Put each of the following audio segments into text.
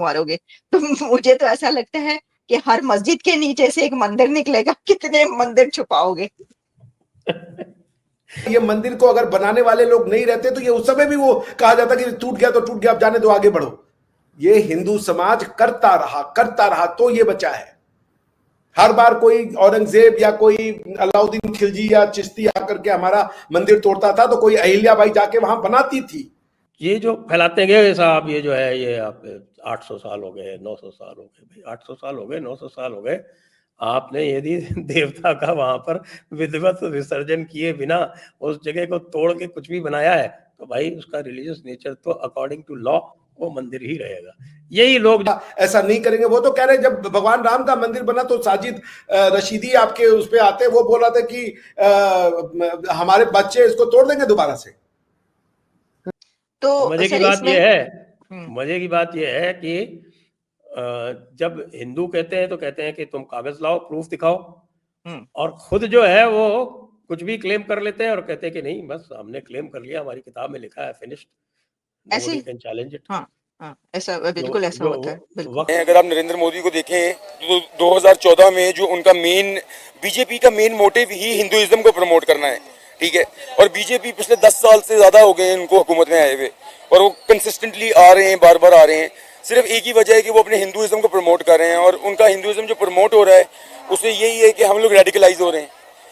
मारोगे। तो मुझे तो ऐसा लगता है कि हर मस्जिद के नीचे से एक मंदिर निकलेगा, कितने मंदिर छुपाओगे। ये मंदिर को अगर बनाने वाले लोग नहीं रहते तो ये उस समय भी वो कहा जाता कि टूट गया तो टूट गया, अब जाने दो, आगे बढ़ो। ये हिंदू समाज करता रहा तो ये बचा है। हर बार कोई औरंगजेब या कोई अलाउद्दीन खिलजी या चिश्ती आकर के हमारा मंदिर तोड़ता था तो कोई अहिल्याबाई जाके वहां बनाती थी। ये जो फैलाते गए साहब, ये जो है ये आप 800 साल हो गए, 900 साल हो गए, भाई 800 साल हो गए, 900 साल हो गए, आपने यदि देवता का वहां पर विधिवत विसर्जन किए बिना उस जगह को तोड़ के कुछ भी बनाया है तो भाई उसका रिलीजियस नेचर तो अकॉर्डिंग टू लॉ वो मंदिर ही रहेगा। यही लोग ऐसा नहीं करेंगे। वो तो कह रहे जब भगवान राम का मंदिर बना तो साजिद रशीदी आपके उस पे आते, वो बोल रहा था कि हमारे बच्चे इसको तोड़ देंगे दोबारा से। तो मजे की सर बात यह है, हम्म। मजे की बात यह है कि जब हिंदू कहते हैं तो कहते हैं कि तुम कागज लाओ, प्रूफ दिखाओ, और खुद जो है वो कुछ भी क्लेम कर लेते हैं और कहते हैं कि नहीं बस हमने क्लेम कर लिया, हमारी किताब में लिखा है, finished, nobody can challenge it. हाँ, ऐसा बिल्कुल ऐसा होता है, बिल्कुल। अगर आप नरेंद्र मोदी को देखें तो 2014 में जो उनका मेन, बीजेपी का मेन मोटिव ही हिंदुइज्म को प्रमोट करना है, ठीक है, और बीजेपी पिछले 10 साल से ज़्यादा हो गए उनको हुकूमत में आए हुए, और वो कंसिस्टेंटली आ रहे हैं, बार बार आ रहे हैं। सिर्फ एक ही वजह है कि वो अपने हिंदुइज्म को प्रमोट कर रहे हैं, और उनका हिंदुइज्म जो प्रमोट हो रहा है उससे यही है कि हम लोग रेडिकलाइज हो रहे हैं,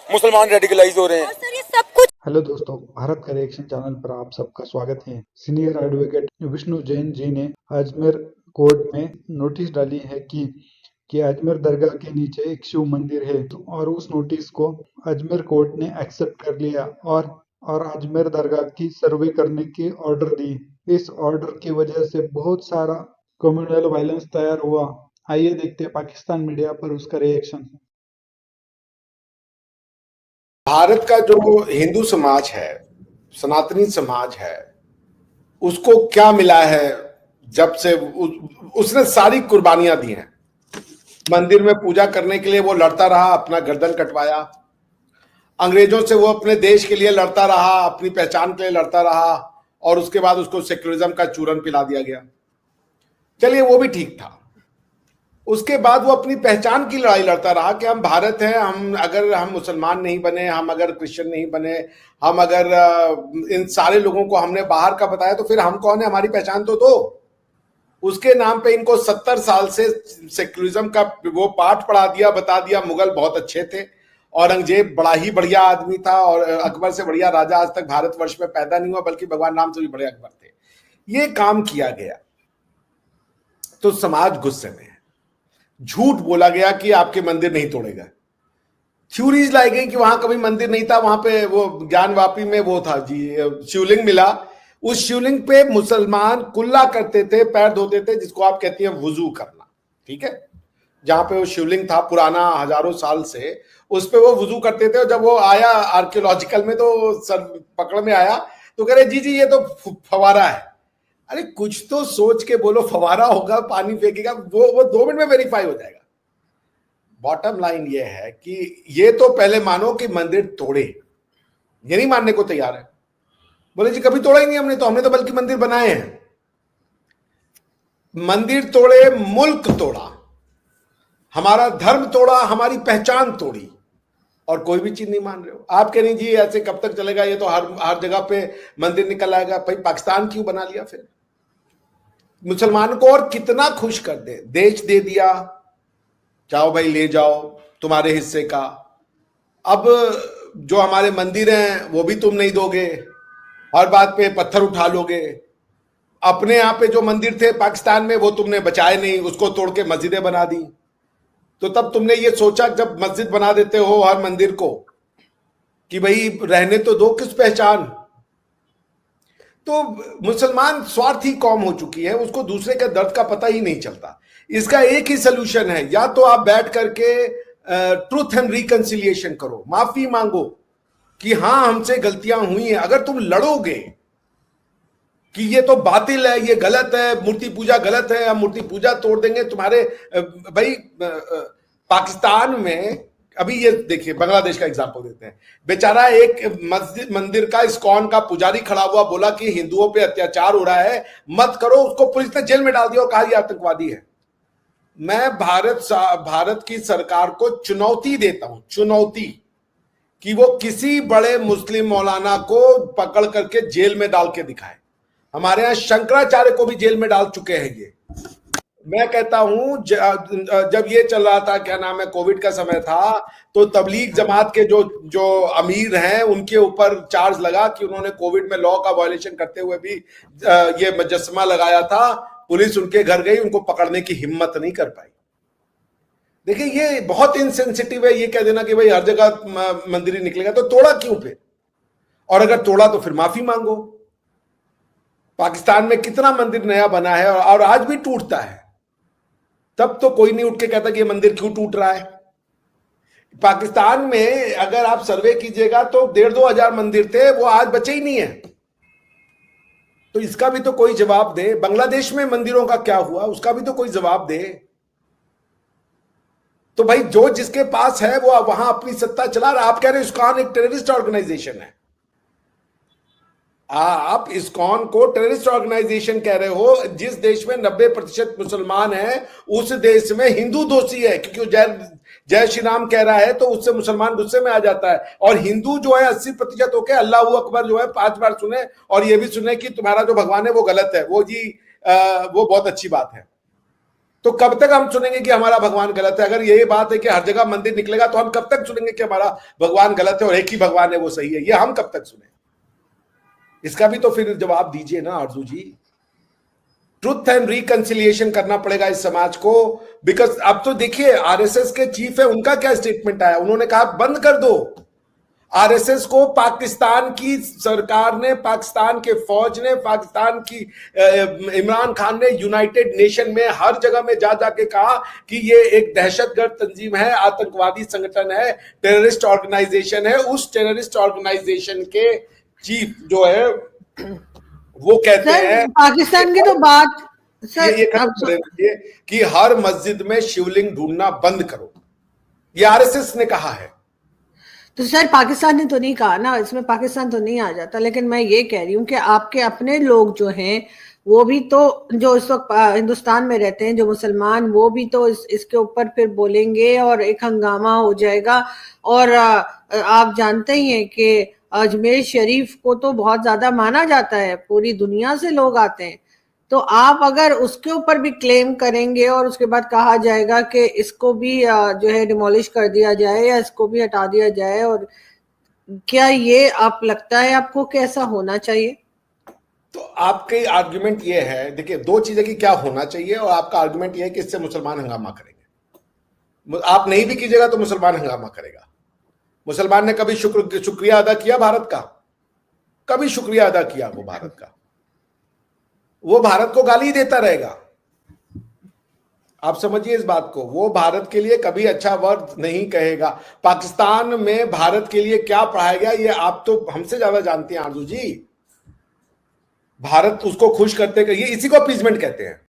मुसलमान रेडिकलाइज हो रहे हैं। सर ये सब कुछ हेलो दोस्तों, भारत का रिएक्शन चैनल पर आप सबका स्वागत है। सीनियर एडवोकेट विष्णु जैन जी ने अजमेर कोर्ट में नोटिस डाली है कि अजमेर दरगाह के नीचे एक शिव मंदिर है, और उस नोटिस को अजमेर कोर्ट ने एक्सेप्ट कर लिया और अजमेर दरगाह की सर्वे करने की ऑर्डर दी। इस ऑर्डर की वजह से बहुत सारा कम्युनल वायलेंस तैयार हुआ। आइए देखते हैं पाकिस्तान मीडिया पर उसका रिएक्शन। भारत का जो हिंदू समाज है, सनातनी समाज है, उसको क्या मिला है जब से उसने सारी कुर्बानियां दी हैं। मंदिर में पूजा करने के लिए वो लड़ता रहा, अपना गर्दन कटवाया। अंग्रेजों से वो अपने देश के लिए लड़ता रहा, अपनी पहचान के लिए लड़ता रहा, और उसके बाद उसको सेक्युलरिज्म का चूरन पिला दिया गया। चलिए वो भी ठीक था। उसके बाद वो अपनी पहचान की लड़ाई लड़ता रहा कि हम भारत हैं, अगर हम मुसलमान नहीं बने, हम अगर क्रिश्चियन नहीं बने, हम अगर इन सारे लोगों को हमने बाहर का बताया तो फिर हम कौन है, हमारी पहचान तो दो। उसके नाम पे इनको 70 साल से सेक्युलरिज्म का वो पाठ पढ़ा दिया, बता दिया मुगल बहुत अच्छे थे, औरंगजेब बड़ा ही बढ़िया आदमी था, और अकबर से बढ़िया राजा आज तक भारतवर्ष में पैदा नहीं हुआ, बल्कि भगवान राम से भी बड़े अकबर थे। ये काम किया गया तो समाज गुस्से में है। झूठ बोला गया कि आपके मंदिर नहीं तोड़ेगा। थ्योरीज लाई गई कि वहां कभी मंदिर नहीं था, वहां पे वो ज्ञानवापी में वो था जी, शिवलिंग मिला। उस शिवलिंग पे मुसलमान कुल्ला करते थे, पैर धोते थे, जिसको आप कहती हैं वुजू करना, ठीक है। जहां पे वो शिवलिंग था पुराना हजारों साल से, उस पे वो वुजू करते थे। और जब वो आया आर्कियोलॉजिकल में तो सर पकड़ में आया तो कह रहे जी ये तो फवारा है। अरे कुछ तो सोच के बोलो, फवारा होगा, पानी फेंकेगा, वो 2 मिनट में वेरीफाई हो जाएगा। बॉटम लाइन ये है कि ये तो पहले मानो कि मंदिर तोड़े, ये नहीं मानने को तैयार है। बोले जी कभी तोड़ा ही नहीं हमने तो बल्कि मंदिर बनाए हैं। मंदिर तोड़े, मुल्क तोड़ा, हमारा धर्म तोड़ा, हमारी पहचान तोड़ी, और कोई भी चीज नहीं मान रहे हो। आप कह रही जी ऐसे कब तक चलेगा, ये तो हर जगह पे मंदिर निकल आएगा। भाई पाकिस्तान क्यों बना लिया फिर? मुसलमान को और कितना खुश कर दे, देश दे दिया, जाओ भाई ले जाओ तुम्हारे हिस्से का। अब जो हमारे मंदिर हैं वो भी तुम नहीं दोगे, हर बात पे पत्थर उठा लोगे। अपने यहाँ पे जो मंदिर थे पाकिस्तान में वो तुमने बचाए नहीं, उसको तोड़ के मस्जिदें बना दी। तो तब तुमने ये सोचा जब मस्जिद बना देते हो हर मंदिर को कि भाई रहने तो दो किस पहचान। तो मुसलमान स्वार्थी कौम हो चुकी है, उसको दूसरे के दर्द का पता ही नहीं चलता। इसका एक ही सलूशन है, या तो आप बैठ करके ट्रूथ एंड रिकंसिलिएशन करो, माफी मांगो कि हाँ हमसे गलतियां हुई हैं। अगर तुम लड़ोगे कि ये तो बातिल है, ये गलत है, मूर्ति पूजा गलत है, हम मूर्ति पूजा तोड़ देंगे तुम्हारे। भाई पाकिस्तान में अभी ये देखिए बांग्लादेश का एग्जांपल देते हैं, बेचारा एक मस्जिद मंदिर का इस्कॉन का पुजारी खड़ा हुआ, बोला कि हिंदुओं पे अत्याचार हो रहा है, मत करो, उसको पुलिस ने जेल में डाल दिया और कहा ये आतंकवादी है। मैं भारत की सरकार को चुनौती देता हूं, चुनौती, कि वो किसी बड़े मुस्लिम मौलाना को पकड़ करके जेल में डाल के दिखाए। हमारे यहां शंकराचार्य को भी जेल में डाल चुके हैं ये। मैं कहता हूं जब ये चल रहा था, क्या नाम है, कोविड का समय था, तो तबलीग जमात के जो अमीर हैं उनके ऊपर चार्ज लगा कि उन्होंने कोविड में लॉ का वायलेशन करते हुए भी ये मुजस्समा लगाया था। पुलिस उनके घर गई, उनको पकड़ने की हिम्मत नहीं कर पाई। देखिए ये बहुत इनसेंसिटिव है ये कह देना कि भाई हर जगह मंदिर ही निकलेगा, तो तोड़ा क्यों फिर? और अगर तोड़ा तो फिर माफी मांगो। पाकिस्तान में कितना मंदिर नया बना है और आज भी टूटता है, तब तो कोई नहीं उठ के कहता कि ये मंदिर क्यों टूट रहा है। पाकिस्तान में अगर आप सर्वे कीजिएगा तो 1,500-2 हजार मंदिर थे, वो आज बचे ही नहीं है। तो इसका भी तो कोई जवाब दे। बांग्लादेश में मंदिरों का क्या हुआ, उसका भी तो कोई जवाब दे। तो भाई जो जिसके पास है वो वहां अपनी सत्ता चला रहा। आप कह रहे हो इस्कॉन एक टेररिस्ट ऑर्गेनाइजेशन है, आप इस्कॉन को टेररिस्ट ऑर्गेनाइजेशन कह रहे हो। जिस देश में 90% मुसलमान हैं उस देश में हिंदू दोषी है, क्योंकि जय श्री राम कह रहा है तो उससे मुसलमान गुस्से में आ जाता है। और हिंदू जो है 80% होके अल्लाह अकबर जो है 5 बार सुने और ये भी सुने कि तुम्हारा जो भगवान है वो गलत है, वो बहुत अच्छी बात है। तो कब तक हम सुनेंगे कि हमारा भगवान गलत है? अगर यही बात है कि हर जगह मंदिर निकलेगा तो हम कब तक सुनेंगे कि हमारा भगवान गलत है और एक ही भगवान है वो सही है? ये हम कब तक सुने? इसका भी तो फिर जवाब दीजिए ना आरजू जी। ट्रुथ एंड रिकंसिलिएशन करना पड़ेगा इस समाज को। बिकॉज अब तो देखिए आरएसएस के चीफ है, उनका क्या स्टेटमेंट आया, उन्होंने कहा बंद कर दो आरएसएस को। पाकिस्तान की सरकार ने, पाकिस्तान के फौज ने, पाकिस्तान की इमरान खान ने यूनाइटेड नेशन में हर जगह में जा जाके कहा कि ये एक दहशतगर्द तंजीम है, आतंकवादी संगठन है, टेररिस्ट ऑर्गेनाइजेशन है। उस टेररिस्ट ऑर्गेनाइजेशन के चीफ जो है वो कहते हैं पाकिस्तान की तो बात सर ये कि हर मस्जिद में शिवलिंग ढूंढना बंद करो, ये आरएसएस ने कहा है। तो सर पाकिस्तान ने तो नहीं कहा ना, इसमें पाकिस्तान तो नहीं आ जाता। लेकिन मैं ये कह रही हूँ कि आपके अपने लोग जो हैं वो भी तो, जो इस वक्त हिंदुस्तान में रहते हैं, जो मुसलमान, वो भी तो इसके ऊपर फिर बोलेंगे और एक हंगामा हो जाएगा। और आप जानते ही हैं कि अजमेर शरीफ को तो बहुत ज्यादा माना जाता है, पूरी दुनिया से लोग आते हैं। तो आप अगर उसके ऊपर भी क्लेम करेंगे और उसके बाद कहा जाएगा कि इसको भी जो है डिमोलिश कर दिया जाए या इसको भी हटा दिया जाए, और क्या ये आप लगता है आपको कैसा होना चाहिए? तो आपके आर्गुमेंट ये है, देखिए 2 चीजें कि क्या होना चाहिए और आपका आर्गुमेंट ये है कि इससे मुसलमान हंगामा करेंगे। आप नहीं भी कीजिएगा तो मुसलमान हंगामा करेगा। मुसलमान ने कभी शुक्रिया अदा किया भारत का? कभी शुक्रिया अदा किया वो भारत का? वो भारत को गाली देता रहेगा। आप समझिए इस बात को, वो भारत के लिए कभी अच्छा वर्ड नहीं कहेगा। पाकिस्तान में भारत के लिए क्या पढ़ाया गया ये आप तो हमसे ज्यादा जानते हैं आरजू जी। भारत उसको खुश करते, ये इसी को अपीजमेंट कहते हैं।